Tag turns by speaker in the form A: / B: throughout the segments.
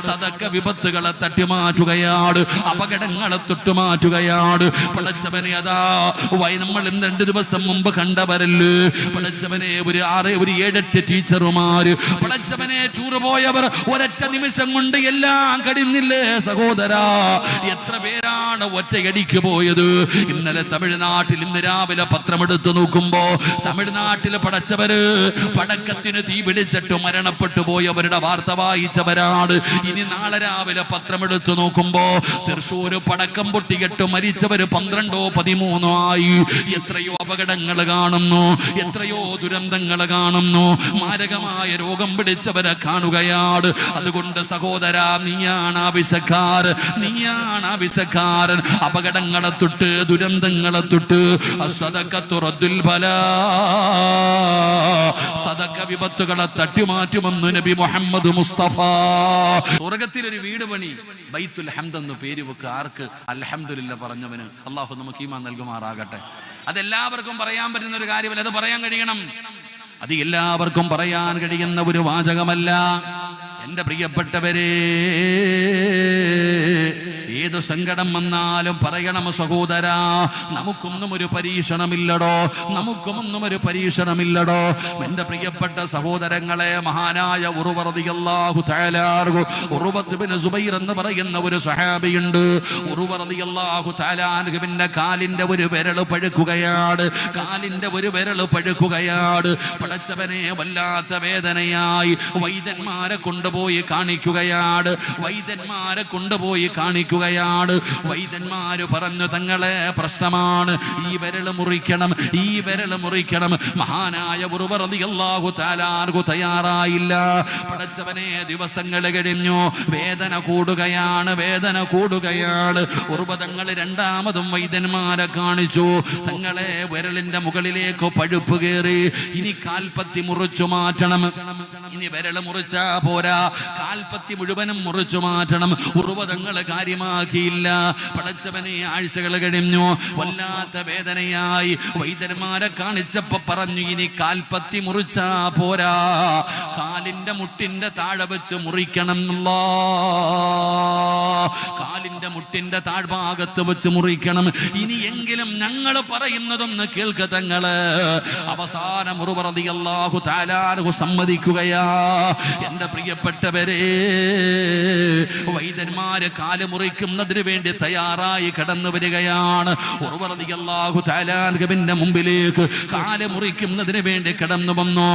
A: സദക്ക വിപത്തുകളെ തട്ടിമാറ്റുകയാണ്, അപകടങ്ങളെ തൊട്ടുമാറ്റുകയാണ്. പടച്ചവനെ അതാ നമ്മൾ 2 ദിവസം മുമ്പ് കണ്ടവരല്ലേ പടച്ചവനെ, ഒരു 7-8 ടീച്ചർമാര് പടച്ചവനെ ടൂർ പോയവർ ഒരൊറ്റ നിമിഷം കൊണ്ട് എല്ലാം കടിഞ്ഞില്ലേ സഹോദരാ? എത്ര പേരാണ് ഒറ്റയടിക്ക് പോയത്? ഇന്നലെ തമിഴ്നാട്ടിൽ ഇന്ന് രാവിലെ പത്രമെടുത്ത് നോക്കുമ്പോ തമിഴ്നാട്ടിൽ പടച്ചവര് പടക്കത്തിന് തീ പിടിച്ചിട്ട് മരണപ്പെട്ടു പോയവരുടെ വാർത്ത വായിച്ചവരാണ്. ഇനി നാളെ രാവിലെ പത്രമെടുത്ത് നോക്കുമ്പോ തൃശ്ശൂര് പടക്കം പൊട്ടിയിട്ട് മരിച്ചവര് 12-13 ആയി. എത്രയോ അപകടങ്ങൾ കാണുന്നു, എത്രയോ ദുരന്തങ്ങൾ കാണുന്നു, മാരകമായ രോഗം പിടിച്ചവരെ കാണുകയാണ്. അതുകൊണ്ട് സഹോദരാ, നീയാണ് ആവശ്യക്കാരൻ, നീയാണ് ആവശ്യക്കാരൻ. അപകടങ്ങളെ തൊട്ട് ദുരന്തങ്ങളെ തൊട്ട് സദക്ക വിപത്തുകളെ തട്ടിമാറ്റുമെന്ന് നബി മുഹമ്മദ് മുസ്തഫ. സ്വർഗത്തിലൊരു വീട് പണി, ബൈത്തുൽ ഹംദ് എന്ന് പേര് വെക്കുക. ആർക്ക്? അൽഹംദുലില്ലാ പറഞ്ഞവന്. അള്ളാഹു നമുക്ക് ഈമാൻ നൽകുമാറാകട്ടെ. അതെല്ലാവർക്കും പറയാൻ പറ്റുന്ന ഒരു കാര്യമല്ല, അത് പറയാൻ കഴിയണം. അത് എല്ലാവർക്കും പറയാൻ കഴിയുന്ന ഒരു വാചകമല്ല. എൻ്റെ പ്രിയപ്പെട്ടവരെ, ഏത് സങ്കടം വന്നാലും പറയണം സഹോദരാ, നമുക്കൊന്നും ഒരു പരീക്ഷണമില്ലടോ, നമുക്കൊന്നും ഒരു പരീക്ഷണമില്ലടോ. എൻ്റെ പ്രിയപ്പെട്ട സഹോദരങ്ങളെ, മഹാനായ ഉർവ റളിയല്ലാഹു തആല അൻഹു, ഉർവത്ത് ബിൻ സുബൈർ എന്ന് പറയുന്ന ഒരു സഹാബിയുണ്ട്. ഉർവ റളിയല്ലാഹു തആല അൻഹുവിന്റെ കാലിന്റെ ഒരു വിരൽ പഴുക്കുകയാണ്, കാലിന്റെ ഒരു വിരൽ പഴുക്കുകയാണ്. പടച്ചവനെ, വല്ലാത്ത വേദനയായി വൈദ്യന്മാരെ കൊണ്ടുപോയി കാണിക്കുകയാണ്, വൈദ്യന്മാരെ കൊണ്ടുപോയി കാണിക്കുകയാണ്. വൈദ്യന്മാര് പറഞ്ഞു, തങ്ങളെ പ്രശ്നമാണ്, ഈ വിരൽ മുറിക്കണം, ഈ വിരൽ മുറിക്കണം. മഹാനായ ഉർവ റളിയല്ലാഹു തആല അൻഹു തയ്യാറായില്ല. പടച്ചവനെ, ദിവസങ്ങൾ കഴിഞ്ഞു, വേദന കൂടുകയാണ്, വേദന കൂടുകയാണ്. ഉർവ തങ്ങൾ രണ്ടാമതും വൈദ്യന്മാരെ കാണിച്ചു. തങ്ങളെ വിരലിന്റെ മുകളിലേക്ക് പഴുപ്പ് കയറി, ഇനി കാൽപ്പത്തി മുറിച്ചു മാറ്റണം. ഇനി വിരൽ മുറിച്ചാ പോരാ, കാൽപ്പത്തി മുഴുവനും മുറിച്ചു മാറ്റണം. ഉർവ തങ്ങളെ കാര്യമാക്കിയില്ല. പടച്ചവനെ, ആഴ്ചകൾ കഴിഞ്ഞു, വല്ലാത്ത വേദനയായി. വൈദ്യന്മാരെ കാണിച്ചപ്പോ പറഞ്ഞു, ഇനി കാൽപ്പത്തി മുറിച്ചാ പോരാ, കാലിന്റെ മുട്ടിന്റെ താഴെ വെച്ച് മുറിക്കണം. കാലിന്റെ മുട്ടിന്റെ താഴ്ഭാഗത്ത് വെച്ച് മുറിക്കണം. ഇനിയെങ്കിലും ഞങ്ങൾ പറയുന്നതൊന്ന് കേൾക്ക തങ്ങള്. അവസാനം ഉർവ റളിയല്ലാഹു തആല അൻഹു സമ്മതിക്കുകയാ. എന്റെ പ്രിയപ്പെട്ടവരെ, വൈദ്യന്മാര് കാല് മുറിക്കുന്നതിന് വേണ്ടി തയ്യാറായി കടന്നു വരികയാണ്. ഉർവ റളിയല്ലാഹു തആല അൻഹുവിന്റെ മുമ്പിലേക്ക് കാല് മുറിക്കുന്നതിന് വേണ്ടി കടന്നു വന്നു.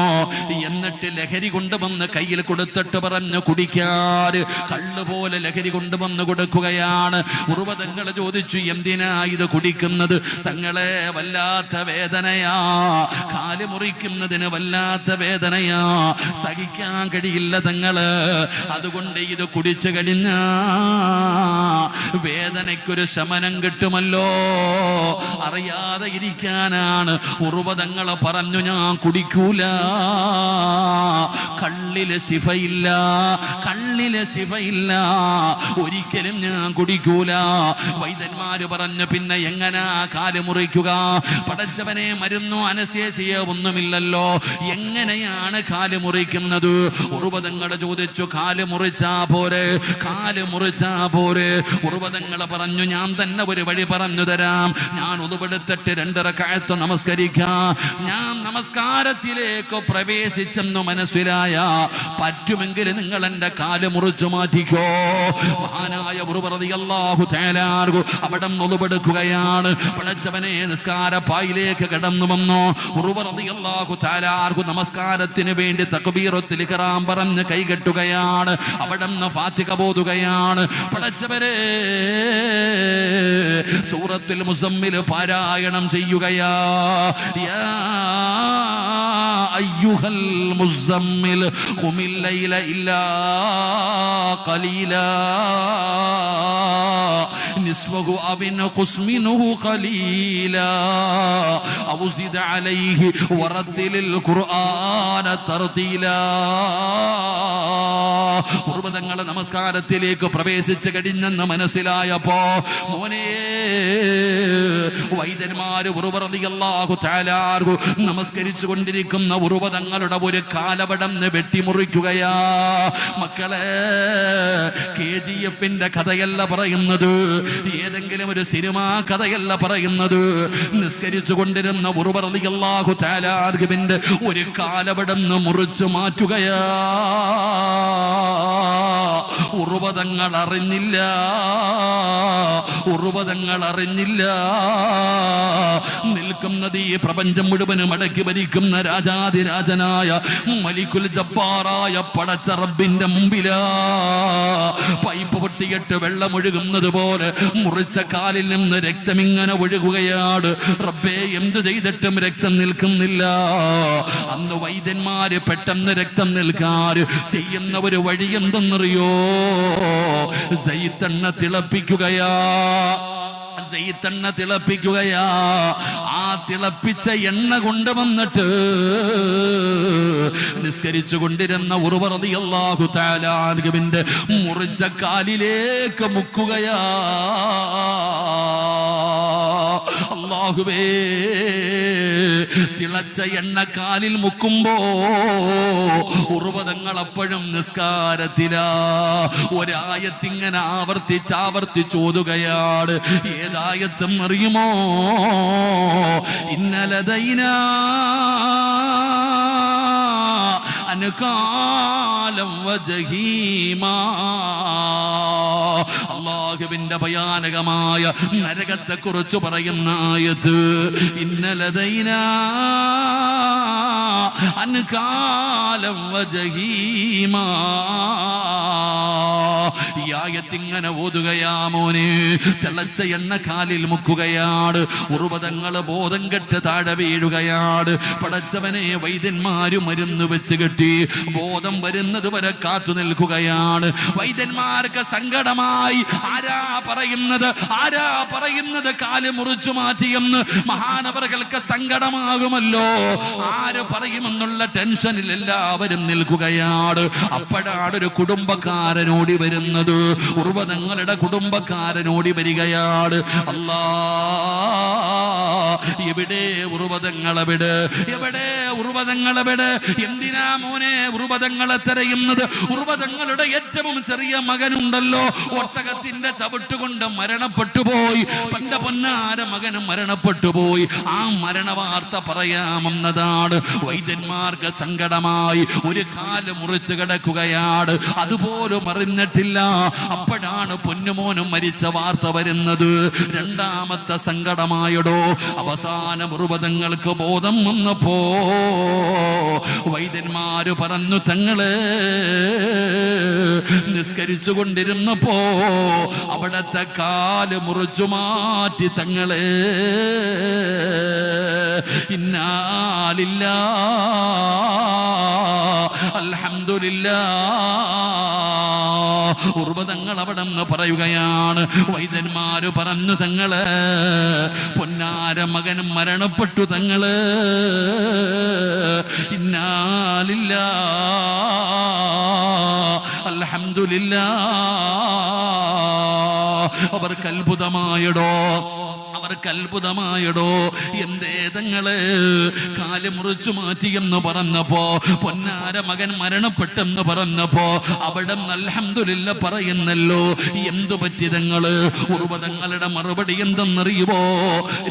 A: എന്നിട്ട് ലഹരി കൊണ്ടുവന്ന് കയ്യിൽ കൊടുത്തിട്ട് പറഞ്ഞു, കുടിക്കാൻ. കള്ളുപോലെ ലഹരി കൊണ്ടുവന്ന് കൊടുക്കുകയാണ്. ഉർവ തങ്ങൾ ചോദിച്ചു, എന്തിനാ ഇത് കുടിക്കുന്നത്? തങ്ങളെ, വല്ലാത്ത വേദനയാ, കാല് മുറിക്കുന്നതിന് വല്ലാത്ത വേദനയാ, സഹിക്കാൻ കഴിയില്ല തങ്ങള്. അതുകൊണ്ട് ഇത് കുടിച്ചു കഴിഞ്ഞ വേദനയ്ക്കൊരു ശമനം കിട്ടുമല്ലോ, അറിയാതെ ഇരിക്കാനാണ്. ഉർവ തങ്ങൾ പറഞ്ഞു, ഞാൻ കുടിക്കൂല, കള്ളില് ശിഫയില്ല, കള്ളില് ശിഫയില്ല, ഒരിക്കലും ഞാൻ കുടിക്കൂല. വൈദ്യന്മാര് പറഞ്ഞു, പിന്നെ എങ്ങനാ കാല് മുറിക്കുക? പടച്ചവനെ, മരുന്നോ അനസ്തേസിയോ ഒന്നുമില്ലല്ലോ, എങ്ങനെയാണ് കാല് മുറിക്കുന്നത്? ഉർവ തങ്ങൾ ചോദിച്ചു, കാല് മുറിച്ചാ പോരെ, കാല് മുറിച്ചാ പോരെ? ഉർവ തങ്ങൾ പറഞ്ഞു, ഞാൻ തന്നെ ഒരു വഴി പറഞ്ഞു തരാം. ഞാൻ ഉതുവെടുത്തിട്ട് 2 റക്അത്ത് നമസ്കരിക്കാം. ഞാൻ നമസ്കാരത്തിലേക്ക് പ്രവേശിച്ചെന്ന് മനസ്സിലായ പറ്റുമെങ്കിൽ നിങ്ങൾ എൻ്റെ കാല് മുറിച്ചു മാറ്റിക്കോ. മഹാനായ ഉർവ റളിയല്ലാഹു തആല അൻഹു അവിടെ ഉതുവെടുക്കുകയാണ്. പടച്ചവനെ, നിസ്കാര പായിലേക്ക് കടന്നു വന്നു. ഉർവ റളിയല്ലാഹു തആല അൻഹു നമസ്കാരത്തിന് വേണ്ടി തക്ബീറത്തുൽ ഇഹ്റാം പറഞ്ഞ് കൈകെട്ടുകയാണ്. അവിടെ നിന്ന് ഫാത്തിഹ ഓതുകയാണ്. പടച്ചവരെ, സൂറത്തുൽ മുസമ്മിൽ പാരായണം ചെയ്യുകയാ. യാ അയ്യുഹൽ മുസമ്മിൽ ഖുമിൽ ലൈല ഇല്ലാ ഖലീലാ നിസ്ഫഹു അവ ഇൻഖുസ് മിൻഹു ഖലീലാ ഔ സിദ് അലൈഹി വറത്തിലിൽ ഖുർആന തർതീലാ. പൂർവ്വതങ്ങൾ നമസ്കാരത്തിലേക്ക് പ്രവേശിച്ചു കഴിഞ്ഞെന്ന് മനസ്സിലായപ്പോ, മോനെ, വൈദ്യന്മാര് ഉർവ റളിയല്ലാഹു തആല അൻഹു നമസ്കരിച്ചു കൊണ്ടിരിക്കുന്ന ഉർവ്വതങ്ങളുടെ ഒരു കാലവടം വെട്ടിമുറിക്കുകയാ. മക്കളെ, KGF-ന്റെ കഥയല്ല പറയുന്നത്, ഏതെങ്കിലും ഒരു സിനിമാ കഥയല്ല പറയുന്നത്. നിസ്കരിച്ചു കൊണ്ടിരുന്ന ഉർവ റളിയല്ലാഹു തആല അൻഹുവിന്റെ ഒരു കാലവിടന്ന് മുറിച്ചു മാറ്റുകയാ. ഉർവതങ്ങൾ അറിഞ്ഞില്ല, ഉർവതങ്ങൾ അറിഞ്ഞില്ല. നിൽക്കുന്നത് ഈ പ്രപഞ്ചം മുഴുവനും അടക്കി ഭരിക്കുന്ന രാജാതിരാജനായ മലിക്കുൽ ജബ്ബാറായ പടച്ച റബ്ബിന്റെ മുമ്പിലാ. പൈപ്പ് പൊട്ടിയിട്ട് വെള്ളമൊഴുകുന്നത് പോലെ മുറിച്ച കാലിൽ നിന്ന് രക്തം ഇങ്ങനെ ഒഴുകുകയാണ്. റബ്ബേ, എന്തു ചെയ്തിട്ടും രക്തം നിൽക്കുന്നില്ല. അന്ന് വൈദ്യന്മാര് പെട്ടെന്ന് രക്തം നിൽക്കാൻ ചെയ്യുന്ന ഒരു വഴി എന്തെന്നറിയോ? സൈത്തെണ്ണ തിളപ്പിക്കുകയാ, സൈത്തെണ്ണ തിളപ്പിക്കുകയാ. ആ തിളപ്പിച്ച എണ്ണ കൊണ്ടുവന്നിട്ട് നിസ്കരിച്ചു കൊണ്ടിരുന്ന ഉർവ റളിയല്ലാഹു തആല അൻഹുവിന്റെ മുറിച്ച കാലിലേക്ക് മുക്കുകയാ. അല്ലാഹുവേ, തിളച്ച എണ്ണ കാലിൽ മുക്കുമ്പോ ഉർവതങ്ങൾ അപ്പോഴും നിസ്കാരത്തിലാ. ഒരായത്തിങ്ങനെ ആവർത്തിച്ചോതുകയാണ്. ഏതായത്തും അറിയുമോ? ഇന്നലദൈനാ അൻകാലം വജഹീമാ. അല്ലാഹുവിന്റെ ഭയാനകമായ നരകത്തെ കുറിച്ച് പറയുന്ന ആയത്ത്. ഇന്നലദൈനാ അൻകാലം വജഹീമാ. ഈ ആയത്തിങ്ങനെ ഓതുകയാ മോനെ. തിളച്ച എണ്ണ കാലിൽ മുക്കുകയാണ്. ഉർവതങ്ങൾ ബോധം കെട്ട് താഴെ വീഴുകയാണ്. പടച്ചവനെ, വൈദ്യന്മാര് മരുന്ന് വെച്ച് കെട്ടി ബോധം വരുന്നത് വരെ കാത്തു നിൽക്കുകയാണ്. വൈദ്യന്മാർക്ക് സങ്കടമായി. ആരാ പറയുന്നത് കാല് മുറിച്ചു മാറ്റിയെന്ന്? മഹാനവറുകൾക്ക് സങ്കടമാകുമല്ലോ. ആര് പറയുമെന്നുള്ള ടെൻഷനിൽ എല്ലാവരും നിൽക്കുകയാണ്. അപ്പോഴാണ് ഒരു കുടുംബക്കാരനോടി വരുന്നത്. ഉർവതങ്ങളുടെ കുടുംബക്കാരനോടി വരികയാണ്. അല്ലാ, എവിടെ ഉർവതങ്ങളെവിടെ? എവിടെ ഉർവതങ്ങളെവിടെ? എന്തിനാ മോനെ ഉർവതങ്ങളെ തിരയുന്നത്? ഉർവതങ്ങളുടെ ഏറ്റവും ചെറിയ മകനുണ്ടല്ലോ, ഒട്ടകത്തിന്റെ ചവിട്ടുകൊണ്ട് മരണപ്പെട്ടുപോയി. പണ്ട് പൊന്നാര മകനും മരണപ്പെട്ടുപോയി. ആ മരണ വാർത്ത പറയാമെന്നതാണ്. വൈദ്യന്മാർക്ക് സങ്കടമായി. ഒരു കാല് മുറിച്ച് കിടക്കുകയാണ്, അതുപോലും അറിഞ്ഞിട്ടില്ല. അപ്പോഴാണ് പൊന്നുമോനും മരിച്ച വാർത്ത വരുന്നത്. രണ്ടാമത്തെ സങ്കടമായടോ. അവസാന ഉർവതങ്ങൾക്ക് ബോധം വന്നപ്പോ വൈദ്യന്മാര് പറഞ്ഞു, തങ്ങളെ നിസ്കരിച്ചു കൊണ്ടിരുന്നപ്പോ അവിടത്തെ കാല് മുറിച്ചു മാറ്റി തങ്ങളെ. ഇന്നാ ലില്ലാഹി അൽഹംദുലില്ലാഹ്. ഉർവതങ്ങൾ അവിടെ നിന്ന് പറയുകയാണ്. വൈദ്യന്മാര് പറഞ്ഞു, തങ്ങള് പൊന്നാര മകനും മരണപ്പെട്ടു തങ്ങള്. ഇന്നാ ലില്ലാഹി അൽഹംദുലില്ലാഹ്. അവർക്ക് അത്ഭുതമായടോ. എന്തേ തങ്ങള് കാല് മുറിച്ചു മാറ്റിയെന്ന് പറഞ്ഞപ്പോ, പൊന്നാര മകൻ മരണപ്പെട്ടെന്ന് പറഞ്ഞപ്പോ അവിടെ അൽഹംദുലില്ല പറയുന്നല്ലോ. എന്തു പറ്റി തങ്ങള്? ഉർവതങ്ങളുടെ മറുപടി എന്തെന്നറിയുമോ?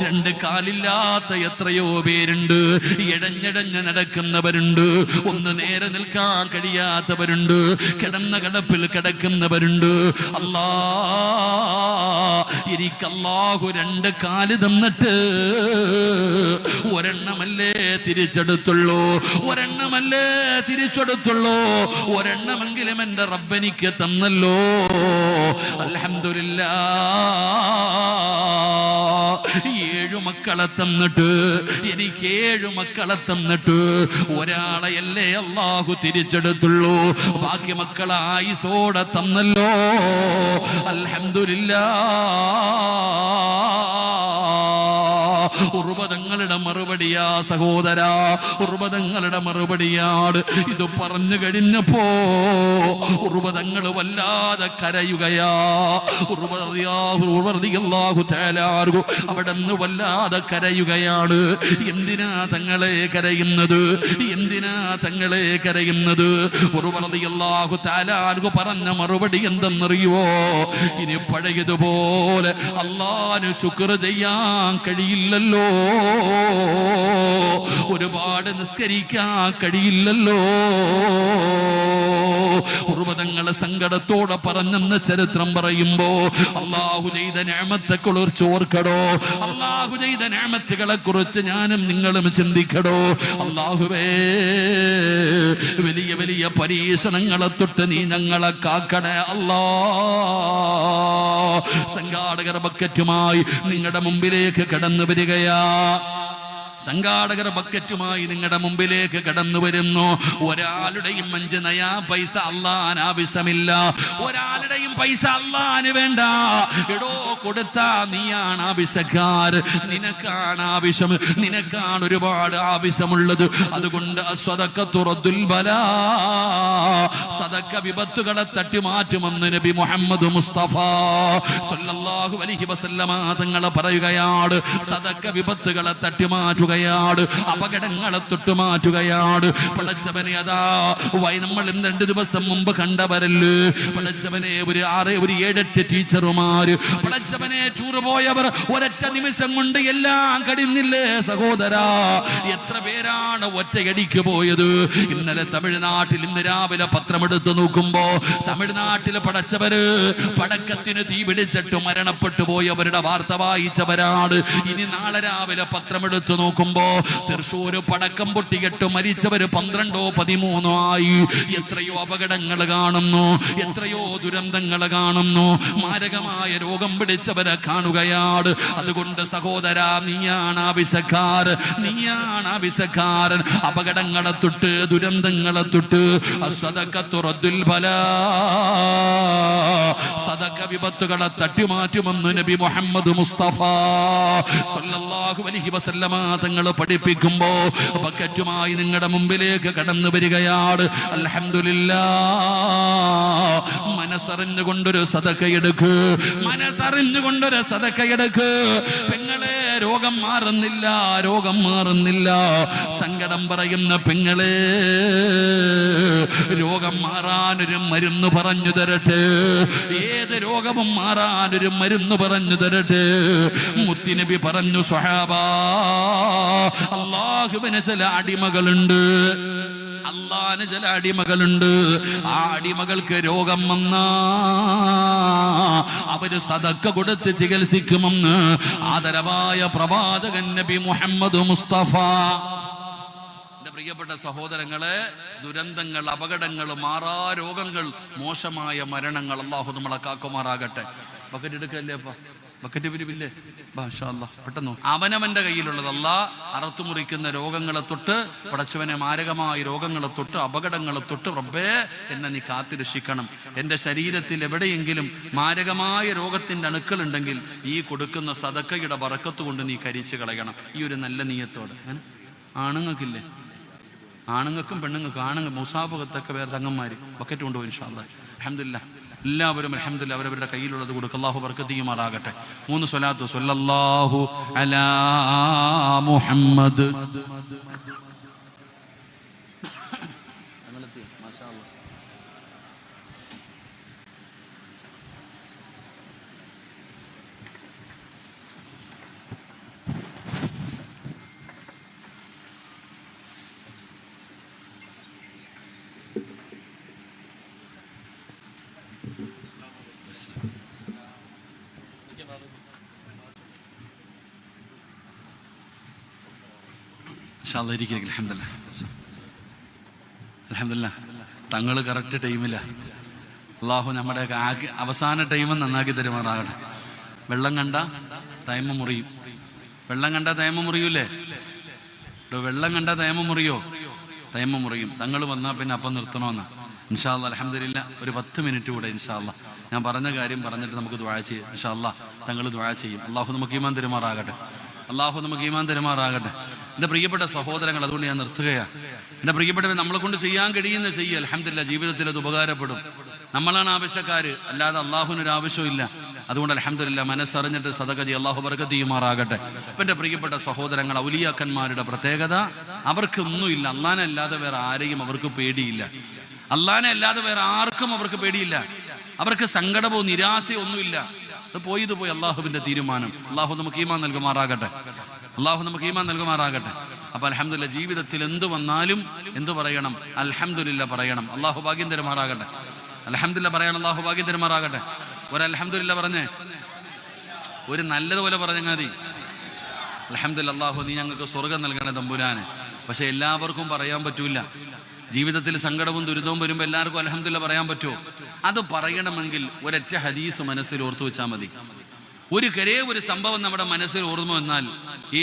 A: രണ്ട് കാലില്ലാത്ത എത്രയോ പേരുണ്ട്. ഇഴഞ്ഞിഴഞ്ഞ് നടക്കുന്നവരുണ്ട്. ഒന്ന് നേരെ നിൽക്കാൻ കഴിയാത്തവരുണ്ട്. കിടന്ന കിടപ്പിൽ കിടക്കുന്നവരുണ്ട്. അല്ലാ, എനിക്കല്ലാഹു രണ്ട് കാല് തന്നിട്ട് ഒരെണ്ണമല്ലേ തിരിച്ചെടുത്തുള്ളൂ, ഒരെണ്ണമെങ്കിലും എൻ്റെ റബ്ബനിക്ക് തന്നല്ലോ. അൽഹംദുലില്ലാഹ്. 7 മക്കളെ തന്നിട്ട്, എനിക്ക് 7 മക്കളെ തന്നിട്ട് ഒരാളെയല്ലേ അല്ലാഹു തിരിച്ചെടുത്തുള്ളൂ. ബാക്കി മക്കളെ ആയുസോടെ തന്നല്ലോ. അൽഹംദുലില്ലാഹ്. ഉർവതങ്ങളുടെ മറുപടിയാ സഹോദരാ, ഉർവതങ്ങളുടെ മറുപടിയാണ്. ഇത് പറഞ്ഞു കഴിഞ്ഞപ്പോ ഉർവതങ്ങൾ വല്ലാതെ കരയുകയാ. അവിടെ നിന്ന് വല്ലാതെ കരയുകയാണ്. എന്തിനാ തങ്ങളെ കരയുന്നത്? എന്തിനാ തങ്ങളെ കരയുന്നത്? റളിയല്ലാഹു തആല അൻഹു പറഞ്ഞ മറുപടി എന്തെന്നറിയോ? ഇനി പഴയതുപോലെ അല്ലാഹുവിന് ശുക്ർ ചെയ്യാൻ കഴിയില്ലല്ലോ, ഒരുപാട് നിസ്കരിക്കാൻ കഴിയില്ലല്ലോ. ഉർവതങ്ങളെ സങ്കടത്തോടെ പറഞ്ഞെന്ന് ചരിത്രം പറയുമ്പോ അല്ലാഹു ചെയ്ത നിഅമത്തെ കുറിച്ച് ഓർക്കടോ, അല്ലാഹു ചെയ്ത നിഅമത്തുകളെ കുറിച്ച് ഞാനും നിങ്ങളും ചിന്തിക്കടോ. അല്ലാഹുവേ, വലിയ വലിയ പരീക്ഷണങ്ങളെ തൊട്ട് നീ ഞങ്ങളെ കാക്കണേ അല്ലാ. സംഘാടകർ ബക്കറ്റുമായി നിങ്ങളുടെ മുമ്പിലേക്ക് കടന്നു വരികയാ. സംഘാടകർ ബക്കറ്റുമായി നിങ്ങളുടെ മുമ്പിലേക്ക് കടന്നു വരുന്നു. ഒരാളുടെയും 5 നയാ പൈസ അള്ളാൻ ആവശ്യമില്ല, ഒരാളുടെയും പൈസ അള്ളാന് വേണ്ട. എടോ, കൊടുത്താ നീയാണ് ആവശ്യക്കാർ, നിനക്കാണ് ആവശ്യം, നിനക്കാണ് ഒരുപാട് ആവശ്യമുള്ളത്. അതുകൊണ്ട് സ്വതക്കത്തു റദ്ദുൽ ബലാ, സദക്ക വിപത്തുകളെ തട്ടിമാറ്റുമെന്ന് നബി മുഹമ്മദ് മുസ്തഫ സല്ലല്ലാഹു അലൈഹി വസല്ലമ തങ്ങൾ പറയുകയാണ്. സദക്ക വിപത്തുകളെ തട്ടിമാറ്റുക, അപകടങ്ങളെ തൊട്ടുമാറ്റുകയാണ്. പടച്ചവനെ, അതാ നമ്മൾ 2 ദിവസം മുമ്പ് കണ്ടവരല്ലേ പടച്ചവനെ, ഒരു 7-8 ടീച്ചർമാര് പടച്ചവനെ ടൂർ പോയവർ ഒരൊറ്റ നിമിഷം കൊണ്ട് എല്ലാം കഴിഞ്ഞില്ലേ സഹോദരാ? എത്ര പേരാണ് ഒറ്റയടിക്ക് പോയത്? ഇന്നലെ തമിഴ്നാട്ടിൽ ഇന്ന് രാവിലെ പത്രമെടുത്ത് നോക്കുമ്പോ തമിഴ്നാട്ടിൽ പടച്ചവര് പടക്കത്തിന് തീ പിടിച്ചിട്ട് മരണപ്പെട്ടു പോയവരുടെ വാർത്ത വായിച്ചവരാണ്. ഇനി നാളെ രാവിലെ പത്രമെടുത്ത് നോക്കും തൃശ്ശൂർ പടക്കം പൊട്ടിയിട്ട് മരിച്ചവര് 12-13 ആയി. എത്രയോ അപകടങ്ങൾ കാണുന്നു, എത്രയോ ദുരന്തങ്ങൾ കാണുന്നു, മാരകമായ രോഗം പിടിച്ചവരെ കാണുകയാണ്. അതുകൊണ്ട് സഹോദരാ, നീയാണ് ആവശ്യക്കാരൻ, നീയാണ് ആവശ്യക്കാരൻ. അപകടങ്ങളെ തൊട്ട് ദുരന്തങ്ങളെ തൊട്ട് സദഖത്തു റദ്ദുൽ ബലാ, സദഖ വിപത്തുകളെ തട്ടിമാറ്റുമെന്ന് നബി മുഹമ്മദ് മുസ്തഫ സല്ലല്ലാഹു അലൈഹി വസല്ലമ തങ്ങൾ പഠിപ്പിക്കുമ്പോ ബക്കറ്റുമായി നിങ്ങളുടെ മുമ്പിലേക്ക് കടന്നു വരികയാണ്. അൽഹംദുലില്ലാഹ്, മനസ്സറിഞ്ഞുകൊണ്ടൊരു സദഖയെടുക്ക്, മനസ്സറിഞ്ഞുകൊണ്ടൊരു സദഖയെടുക്ക്. പെങ്ങളെ, രോഗം മാറുന്നില്ല, രോഗം മാറുന്നില്ല. സങ്കടം പറയുന്ന പെങ്ങളെ, രോഗം മാറാനൊരു മരുന്ന് പറഞ്ഞു തരട്ടെ, ഏത് രോഗവും മാറാനൊരു മരുന്ന് പറഞ്ഞു തരട്ടെ. മുത്തുനബി പറഞ്ഞു, സ്വഹാബാ, അല്ലാഹുവിന് ചില അടിമകളുണ്ട്, അള്ളാന് ചില അടിമകളുണ്ട്. ആ അടിമകൾക്ക് രോഗം വന്നാ അവര് സദക്ക കൊടുത്ത് ചികിത്സിക്കുമെന്ന് ആദരവായ പ്രവാചകൻ നബി മുഹമ്മദ് മുസ്തഫ. എന്റെ പ്രിയപ്പെട്ട സഹോദരങ്ങളെ, ദുരന്തങ്ങൾ, അപകടങ്ങൾ, മാറാ രോഗങ്ങൾ, മോശമായ മരണങ്ങൾ അല്ലാഹു നമ്മളെ കാക്കുമാറാകട്ടെ. ബക്കറ്റ് എടുക്കല്ലേ അപ്പ? ബക്കറ്റ് പിരിവില്ലേ? പെട്ടെന്ന് അവനവന്റെ കയ്യിലുള്ളത് അല്ലാഹ് അറുത്തു മുറിക്കുന്ന രോഗങ്ങളെ തൊട്ട് പടച്ചവനെ, മാരകമായ രോഗങ്ങളെ തൊട്ട് അപകടങ്ങളെ തൊട്ട് റബ്ബേ എന്നെ നീ കാത്തിരക്ഷിക്കണം. എൻ്റെ ശരീരത്തിൽ എവിടെയെങ്കിലും മാരകമായ രോഗത്തിൻ്റെ അണുക്കൾ ഉണ്ടെങ്കിൽ ഈ കൊടുക്കുന്ന സദക്കയുടെ ബറക്കത്ത് കൊണ്ട് നീ കരിച്ചു കളയണം. ഈ ഒരു നല്ല നീയത്തോടെ. ആണുങ്ങൾക്കില്ലേ? ആണുങ്ങൾക്കും പെണ്ണുങ്ങൾക്കും. ആണുങ്ങൾ മുസാഫകത്തൊക്കെ വേറെ തങ്ങന്മാര് ബക്കറ്റ് കൊണ്ടുപോയി ഇൻഷാ അല്ലാഹ്. അൽഹംദുലില്ലാഹ്, എല്ലാവരും അൽഹംദുലില്ലാഹ് അവരവരുടെ കയ്യിലുള്ളത് കൊടുക്കുക. അല്ലാഹു ബർക്കത്ത് ചെയ്യുമാറാകട്ടെ. 3 സ്വലാത്ത്. സ്വല്ലല്ലാഹു അലാ മുഹമ്മദ്. അൽഹംദുലില്ലാഹ്, തങ്ങൾ കറക്റ്റ് ടൈമില്ല. അള്ളാഹു നമ്മുടെ അവസാന ടൈം നന്നാക്കി തരുമാറാകട്ടെ. വെള്ളം കണ്ട തൈമ മുറിയും. വെള്ളം കണ്ട തൈമ മുറിയൂലേ? വെള്ളം കണ്ട തൈമ മുറിയോ? തൈമ മുറിയും. തങ്ങൾ വന്നാൽ പിന്നെ അപ്പം നിർത്തണമെന്നാ. ഇൻഷാ അല്ലാഹ് അൽഹംദുലില്ലാഹ് ഒരു 10 മിനിറ്റ് കൂടെ ഇൻഷാ അല്ലാഹ് ഞാൻ പറഞ്ഞ കാര്യം പറഞ്ഞിട്ട് നമുക്ക് ദുആ ചെയ്യാം. ഇൻഷാ അല്ലാഹ് തങ്ങൾ ദുആ ചെയ്യും. അള്ളാഹു നമുക്ക് ഈമാൻ തരുമാറാകട്ടെ. അള്ളാഹു നമുക്ക് ഈമാൻ തരുമാറാകട്ടെ. എൻ്റെ പ്രിയപ്പെട്ട സഹോദരങ്ങൾ, അതുകൊണ്ട് ഞാൻ നിർത്തുകയാണ്. എൻ്റെ പ്രിയപ്പെട്ടവർ, നമ്മളെ കൊണ്ട് ചെയ്യാൻ കഴിയുന്ന ചെയ്യുക. അൽഹംദുലില്ലാഹ്, ജീവിതത്തിൽ അത് ഉപകാരപ്പെടും. നമ്മളാണ് ആവശ്യക്കാർ, അല്ലാതെ അള്ളാഹുവിനൊരു ആവശ്യമില്ല. അതുകൊണ്ട് അൽഹംദുലില്ലാഹ് മനസ്സറിഞ്ഞിട്ട് സദഖ ചെയ്യ്, അള്ളാഹു ബർക്കത്ത് ചെയ്യുമാറാകട്ടെ. അപ്പം എൻ്റെ പ്രിയപ്പെട്ട സഹോദരങ്ങൾ, ഔലിയാക്കന്മാരുടെ പ്രത്യേകത, അവർക്കൊന്നുമില്ല, അള്ളാഹനെ അല്ലാതെ വേറെ ആരെയും അവർക്ക് പേടിയില്ല. അള്ളാഹനെ അല്ലാതെ വേറെ ആർക്കും അവർക്ക് പേടിയില്ല. അവർക്ക് സങ്കടമോ നിരാശയോ ഒന്നുമില്ല. അത് പോയി അള്ളാഹുവിൻ്റെ തീരുമാനം. അള്ളാഹു നമുക്ക് ഈമാൻ നൽകുമാറാകട്ടെ. അള്ളാഹു നമുക്ക് ഈമാൻ നൽകുമാറാകട്ടെ. അപ്പം അൽഹംദുലില്ലാഹ്, ജീവിതത്തിൽ എന്ത് വന്നാലും എന്ത് പറയണം? അൽഹംദുലില്ലാഹ് പറയണം. അള്ളാഹു ഭാഗ്യം തരുമാറാകട്ടെ. അൽഹംദുലില്ലാഹ് പറയണം. അള്ളാഹു ഭാഗ്യം തരുമാറാകട്ടെ. ഒരു അൽഹംദുലില്ലാഹ് പറഞ്ഞേ, ഒരു നല്ലതുപോലെ പറഞ്ഞാൽ മതി. അൽഹംദുലില്ലാഹ്, അള്ളാഹു നീ ഞങ്ങൾക്ക് സ്വർഗം നൽകണേ തമ്പുരാന്. പക്ഷെ എല്ലാവർക്കും പറയാൻ പറ്റൂല. ജീവിതത്തിൽ സങ്കടവും ദുരിതവും വരുമ്പോൾ എല്ലാവർക്കും അൽഹംദുലില്ലാഹ് പറയാൻ പറ്റുമോ? അത് പറയണമെങ്കിൽ ഒരൊറ്റ ഹദീസ് മനസ്സിൽ ഓർത്തു വെച്ചാൽ മതി. ഒരു സംഭവം നമ്മുടെ മനസ്സിൽ ഓർമ്മ വന്നാൽ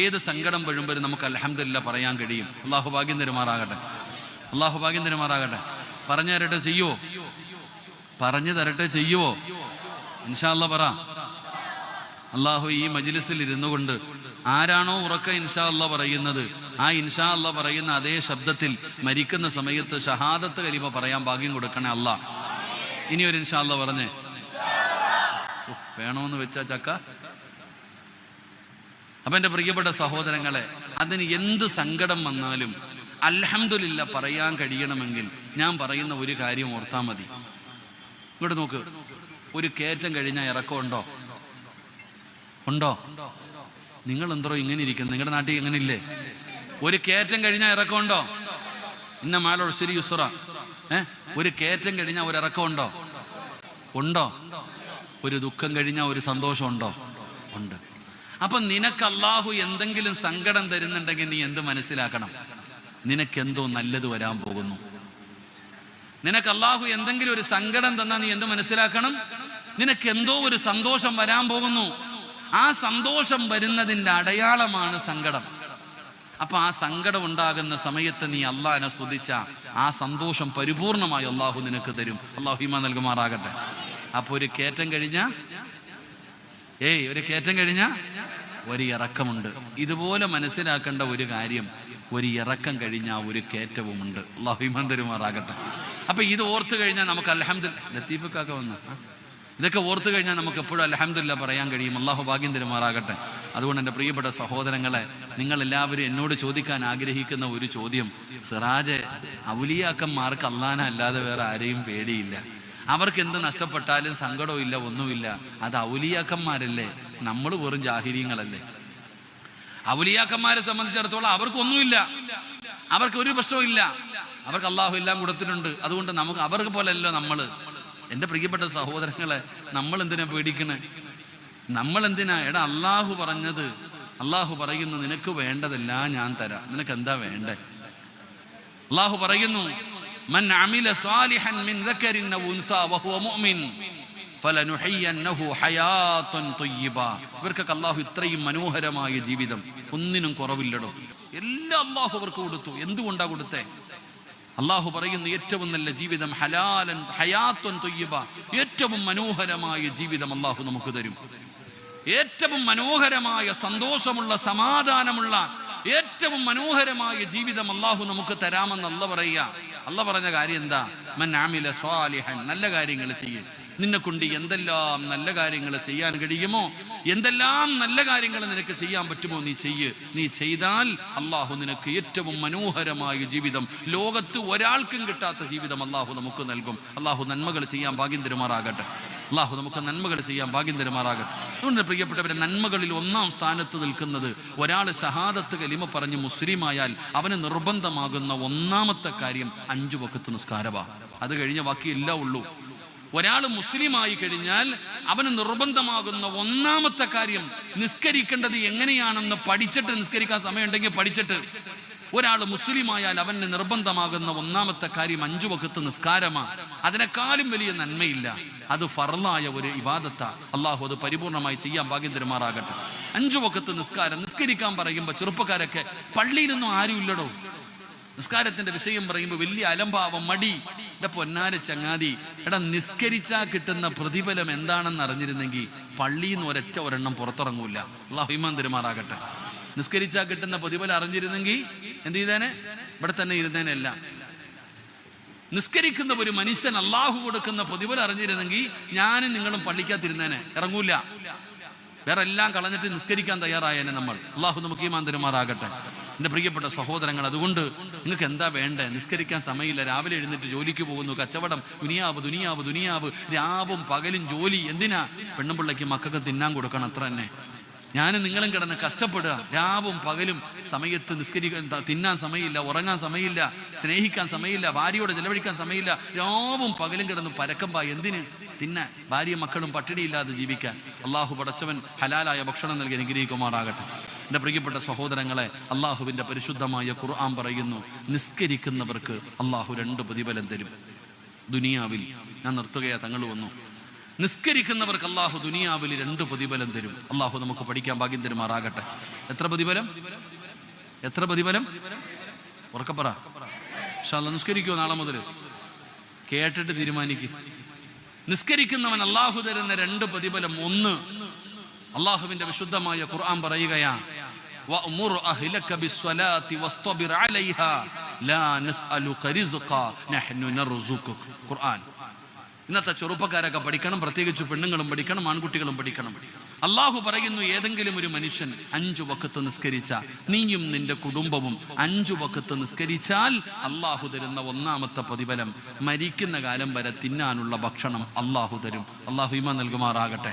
A: ഏത് സങ്കടം വരുമ്പോഴും നമുക്ക് അൽഹംദുലില്ലാഹ് പറയാൻ കഴിയും. അള്ളാഹു ഭാഗ്യം തരുമാറാകട്ടെ. അള്ളാഹു ഭാഗ്യം തരുമാറാകട്ടെ. പറഞ്ഞു തരട്ടെ, ചെയ്യുവോ? പറഞ്ഞു തരട്ടെ, ചെയ്യുവോ? ഇൻഷാ അല്ലാഹ് പറ. അള്ളാഹു ഈ മജ്ലിസിൽ ഇരുന്നു കൊണ്ട് ആരാണോ ഉറക്ക ഇൻഷാ അല്ലാഹ് പറയുന്നത്, ആ ഇൻഷാ അല്ലാഹ് പറയുന്ന അതേ ശബ്ദത്തിൽ മരിക്കുന്ന സമയത്ത് ഷഹാദത്ത് കലിമ പറയാൻ ഭാഗ്യം കൊടുക്കണേ അല്ലാഹ്. ഇനി ഒരു ഇൻഷാ അല്ലാഹ് പറഞ്ഞേ. വേണമെന്ന് വെച്ചാ ചക്ക. അപ്പം എൻ്റെ പ്രിയപ്പെട്ട സഹോദരങ്ങളെ, അതിന് എന്ത് സങ്കടം വന്നാലും അൽഹംദുലില്ലാഹ് പറയാൻ കഴിയണമെങ്കിൽ ഞാൻ പറയുന്ന ഒരു കാര്യം ഓർത്താൽ മതി. ഇങ്ങോട്ട് നോക്ക്. ഒരു കയറ്റം കഴിഞ്ഞാൽ ഇറക്കമുണ്ടോ? ഉണ്ടോ? നിങ്ങൾ എന്തോ ഇങ്ങനെ ഇരിക്കുന്നു? നിങ്ങളുടെ നാട്ടിൽ എങ്ങനെ ഇല്ലേ? ഒരു കയറ്റം കഴിഞ്ഞാൽ ഇറക്കമുണ്ടോ? ഇന്ന മാലോ ശരി യുസ്ര. ഒരു കയറ്റം കഴിഞ്ഞാൽ ഒരു ഇറക്കമുണ്ടോ? ഉണ്ടോ? ഒരു ദുഃഖം കഴിഞ്ഞാൽ ഒരു സന്തോഷം ഉണ്ടോ? ഉണ്ട്. അപ്പൊ നിനക്ക് അള്ളാഹു എന്തെങ്കിലും സങ്കടം തരുന്നുണ്ടെങ്കിൽ നീ എന്ത് മനസ്സിലാക്കണം? നിനക്കെന്തോ നല്ലത് വരാൻ പോകുന്നു. നിനക്ക് അള്ളാഹു എന്തെങ്കിലും ഒരു സങ്കടം തന്നാൽ നീ എന്ത് മനസ്സിലാക്കണം? നിനക്ക് എന്തോ ഒരു സന്തോഷം വരാൻ പോകുന്നു. ആ സന്തോഷം വരുന്നതിൻ്റെ അടയാളമാണ് സങ്കടം. അപ്പൊ ആ സങ്കടം ഉണ്ടാകുന്ന സമയത്ത് നീ അള്ളാഹിനെ സ്തുതിച്ച ആ സന്തോഷം പരിപൂർണമായി അള്ളാഹു നിനക്ക് തരും. അള്ളാഹു ഈമാൻ നൽകുമാറാകട്ടെ. അപ്പൊ ഒരു കയറ്റം കഴിഞ്ഞാൽ ഒരു ഇറക്കമുണ്ട്. ഇതുപോലെ മനസ്സിലാക്കേണ്ട ഒരു കാര്യം, ഒരു ഇറക്കം കഴിഞ്ഞാൽ ഒരു കയറ്റവുമുണ്ട്. അള്ളാഹു ഈമാൻ തരുമാറാകട്ടെ. അപ്പൊ ഇത് ഓർത്തു കഴിഞ്ഞാൽ നമുക്ക് അൽഹംദുലില്ലാഹ്, ലത്തീഫൊക്കെ വന്നു, ഇതൊക്കെ ഓർത്തു കഴിഞ്ഞാൽ നമുക്ക് എപ്പോഴും അൽഹംദുലില്ലാഹ് പറയാൻ കഴിയും. അള്ളാഹു ഭാഗ്യം തരുമാറാകട്ടെ. അതുകൊണ്ട് എൻ്റെ പ്രിയപ്പെട്ട സഹോദരങ്ങളെ, നിങ്ങളെല്ലാവരും എന്നോട് ചോദിക്കാൻ ആഗ്രഹിക്കുന്ന ഒരു ചോദ്യം, സിറാജ്, ഔലിയാക്കന്മാർക്ക് അള്ളാഹനെ അല്ലാതെ വേറെ ആരെയും പേടിയില്ല, അവർക്ക് എന്ത് നഷ്ടപ്പെട്ടാലും സങ്കടവും ഇല്ല, ഒന്നുമില്ല. അത് ഔലിയാക്കന്മാരല്ലേ? നമ്മൾ വെറും ജാഹിരീങ്ങളല്ലേ? ഔലിയാക്കന്മാരെ സംബന്ധിച്ചിടത്തോളം അവർക്കൊന്നുമില്ല, അവർക്ക് ഒരു പ്രശ്നവും ഇല്ല, അവർക്ക് അള്ളാഹു എല്ലാം കൊടുത്തിട്ടുണ്ട്. അതുകൊണ്ട് നമുക്ക് അവർക്ക് പോലെയല്ലോ നമ്മൾ. എൻ്റെ പ്രിയപ്പെട്ട സഹോദരങ്ങളെ, നമ്മൾ എന്തിനാ പേടിക്കണേ? നമ്മൾ എന്തിനാ? അള്ളാഹു പറഞ്ഞത്, അള്ളാഹു പറയുന്നു, നിനക്ക് വേണ്ടതെല്ലാം ഞാൻ തരാം, നിനക്ക് എന്താ വേണ്ടേ? അള്ളാഹു പറയുന്നു, മൻ അമില സാലിഹൻ മിൻ ദക്കറിൻ ഔ ഉൻസാ വഹുവ മുഅ്മിൻ ഫലനുഹയ്യന്നഹു ഹയാതൻ തയ്യിബ. ഇവർക്കൊക്കെ അള്ളാഹു ഇത്രയും മനോഹരമായ ജീവിതം, ഒന്നിനും കുറവില്ലടോ. എല്ലാം അള്ളാഹു അവർക്ക് കൊടുത്തു. എന്തുകൊണ്ടാ കൊടുത്തേ? അള്ളാഹു പറയുന്നു, ഏറ്റവും നല്ല ജീവിതം ഹലാലൻ ഹയാത്തുൻ തയ്യിബ, ഏറ്റവും മനോഹരമായ ജീവിതം അള്ളാഹു നമുക്ക് തരും. ഏറ്റവും മനോഹരമായ സന്തോഷമുള്ള സമാധാനമുള്ള ഏറ്റവും മനോഹരമായ ജീവിതം അള്ളാഹു നമുക്ക് തരാമെന്ന് അല്ല പറയുക. അല്ല പറഞ്ഞ കാര്യം എന്താ? മൻ അമില സ്വാലിഹൻ, നല്ല കാര്യങ്ങൾ ചെയ്യും. നിന്നെ കൊണ്ട് എന്തെല്ലാം നല്ല കാര്യങ്ങൾ ചെയ്യാൻ കഴിയുമോ, എന്തെല്ലാം നല്ല കാര്യങ്ങൾ നിനക്ക് ചെയ്യാൻ പറ്റുമോ നീ ചെയ്യ്. നീ ചെയ്താൽ അള്ളാഹു നിനക്ക് ഏറ്റവും മനോഹരമായ ജീവിതം, ലോകത്ത് ഒരാൾക്കും കിട്ടാത്ത ജീവിതം അള്ളാഹു നമുക്ക് നൽകും. അള്ളാഹു നന്മകൾ ചെയ്യാൻ ഭാഗ്യം തരുമാറാകട്ടെ. അള്ളാഹു നമുക്ക് നന്മകൾ ചെയ്യാൻ ഭാഗ്യം തരുമാറാകട്ടെ. അതുകൊണ്ട് പ്രിയപ്പെട്ടവരെ, നന്മകളിൽ ഒന്നാം സ്ഥാനത്ത് നിൽക്കുന്നത്, ഒരാൾ ഷഹാദത്ത് കലിമ പറഞ്ഞ് മുസ്ലിമായാൽ അവന് നിർബന്ധമാകുന്ന ഒന്നാമത്തെ കാര്യം 5 വഖത്ത് നിസ്കാരമാണ്. അത് കഴിഞ്ഞ ബാക്കി എല്ലാം ഉള്ളൂ. ഒരാൾ മുസ്ലിമായി കഴിഞ്ഞാൽ അവന് നിർബന്ധമാകുന്ന ഒന്നാമത്തെ കാര്യം, നിസ്കരിക്കേണ്ടത് എങ്ങനെയാണെന്ന് പഠിച്ചിട്ട്, നിസ്കരിക്കാൻ സമയമുണ്ടെങ്കിൽ പഠിച്ചിട്ട്. ഒരാൾ മുസ്ലിമായാൽ അവന് നിർബന്ധമാകുന്ന ഒന്നാമത്തെ കാര്യം 5 വഖത്ത് നിസ്കാരമാണ്. അതിനേക്കാളും വലിയ നന്മയില്ല. അത് ഫർളായ ഒരു ഇബാദത്താ. അള്ളാഹു അത് പരിപൂർണമായി ചെയ്യാൻ ഭാഗ്യം തരുമാറാകട്ടെ. 5 വഖത്ത് നിസ്കാരം. നിസ്കരിക്കാൻ പറയുമ്പോൾ ചെറുപ്പക്കാരൊക്കെ, പള്ളിയിലൊന്നും ആരും ഇല്ലടോ, നിസ്കാരത്തിന്റെ വിഷയം പറയുമ്പോൾ വലിയ അലംഭാവം, മടി. പൊന്നാര ചങ്ങാതി, നിസ്കരിച്ചാൽ കിട്ടുന്ന പ്രതിഫലം എന്താണെന്ന് അറിഞ്ഞിരുന്നെങ്കിൽ പള്ളിയിൽ നിന്ന് ഒരൊറ്റ ഒരെണ്ണം പുറത്തിറങ്ങൂല. അള്ളാഹു ഈമാൻ തരുമാറാകട്ടെ. നിസ്കരിച്ചാൽ കിട്ടുന്ന പ്രതിഫലം അറിഞ്ഞിരുന്നെങ്കിൽ എന്ത് ചെയ്തേനെ? ഇവിടെ തന്നെ ഇരുന്നേനല്ല. നിസ്കരിക്കുന്ന ഒരു മനുഷ്യൻ അള്ളാഹു കൊടുക്കുന്ന പ്രതിഫലം അറിഞ്ഞിരുന്നെങ്കിൽ ഞാനും നിങ്ങളും പള്ളിക്കകത്തിരുന്നേനെ, ഇറങ്ങൂല. വേറെ എല്ലാം കളഞ്ഞിട്ട് നിസ്കരിക്കാൻ തയ്യാറായേനെ നമ്മൾ. അള്ളാഹു നമുക്ക് ഈമാൻ തരുമാറാകട്ടെ. എൻ്റെ പ്രിയപ്പെട്ട സഹോദരങ്ങൾ, അതുകൊണ്ട് നിങ്ങൾക്ക് എന്താ വേണ്ടേ? നിസ്കരിക്കാൻ സമയമില്ല, രാവിലെ എഴുന്നേറ്റ് ജോലിക്ക് പോകുന്നു, കച്ചവടം, ദുനിയാവ് ദുനിയാവ് ദുനിയാവ്, രാവും പകലും ജോലി. എന്തിനാ? പെണ്ണും പിള്ളയ്ക്ക് മക്കൾക്ക് തിന്നാൻ കൊടുക്കണം, അത്ര തന്നെ. ഞാനും നിങ്ങളും കിടന്ന് കഷ്ടപ്പെടുക, രാവും പകലും സമയത്ത് നിസ്കരിക്കാൻ, തിന്നാൻ സമയമില്ല, ഉറങ്ങാൻ സമയമില്ല, സ്നേഹിക്കാൻ സമയമില്ല, ഭാര്യയോട് ചെലവഴിക്കാൻ സമയമില്ല, രാവും പകലും കിടന്ന് പരക്കം പാ. എന്തിന്? തിന്നാൻ. ഭാര്യയും മക്കളും പട്ടിണിയില്ലാതെ ജീവിക്കാൻ. അള്ളാഹു പടച്ചവൻ ഹലാലായ ഭക്ഷണം നൽകി അനുഗ്രഹിക്കുമാറാകട്ടെ. എൻ്റെ പ്രിയപ്പെട്ട സഹോദരങ്ങളെ, അള്ളാഹുവിൻ്റെ പരിശുദ്ധമായ ഖുർആൻ പറയുന്നു, നിസ്കരിക്കുന്നവർക്ക് അള്ളാഹു 2 പ്രതിഫലം തരും ദുനിയാവിൽ. ഞാൻ നിർത്തുകയാ, തങ്ങൾ വന്നു. നിസ്കരിക്കുന്നവർക്ക് അള്ളാഹു ദുനിയാവിൽ 2 പ്രതിഫലം തരും. അള്ളാഹു നമുക്ക് പഠിക്കാൻ ഭാഗ്യം തരുമാറാകട്ടെ. എത്ര പ്രതിഫലം? എത്ര പ്രതിഫലം? ഉറക്കപ്പറ. ഇൻഷാ അല്ലാഹ് നിസ്കരിക്കുമോ നാളെ മുതൽ? കേട്ടിട്ട് തീരുമാനിക്കും. നിസ്കരിക്കുന്നവൻ അള്ളാഹു തരുന്ന 2 പ്രതിഫലം. 1, അള്ളാഹുവിന്റെ വിശുദ്ധമായ ഖുർആൻ പറയുകയാ, വഅ്മുർ അഹ്ലക ബിസ്സലാത്തി വസ്തബിർ അലൈഹാ ലാ നസ്അലുക റിസ്ഖ നഹ്നു നർസുഖുക. ഖുർആൻ. ഇന്നത്തെ ചെറുപ്പക്കാരൊക്കെ പഠിക്കണം, പ്രത്യേകിച്ച് പെണ്ണുങ്ങളും പഠിക്കണം, ആൺകുട്ടികളും പഠിക്കണം. അള്ളാഹു പറയുന്നു, ഏതെങ്കിലും ഒരു മനുഷ്യൻ 5 വഖത്ത് നിസ്കരിച്ച, നീയും നിന്റെ കുടുംബവും 5 വഖത്ത് നിസ്കരിച്ചാൽ അള്ളാഹു തരുന്ന 1ാമത്തെ പ്രതിഫലം, മരിക്കുന്ന കാലം വരെ തിന്നാനുള്ള ഭക്ഷണം അള്ളാഹു തരും. അള്ളാഹു ഈമാൻ നൽകുമാറാകട്ടെ.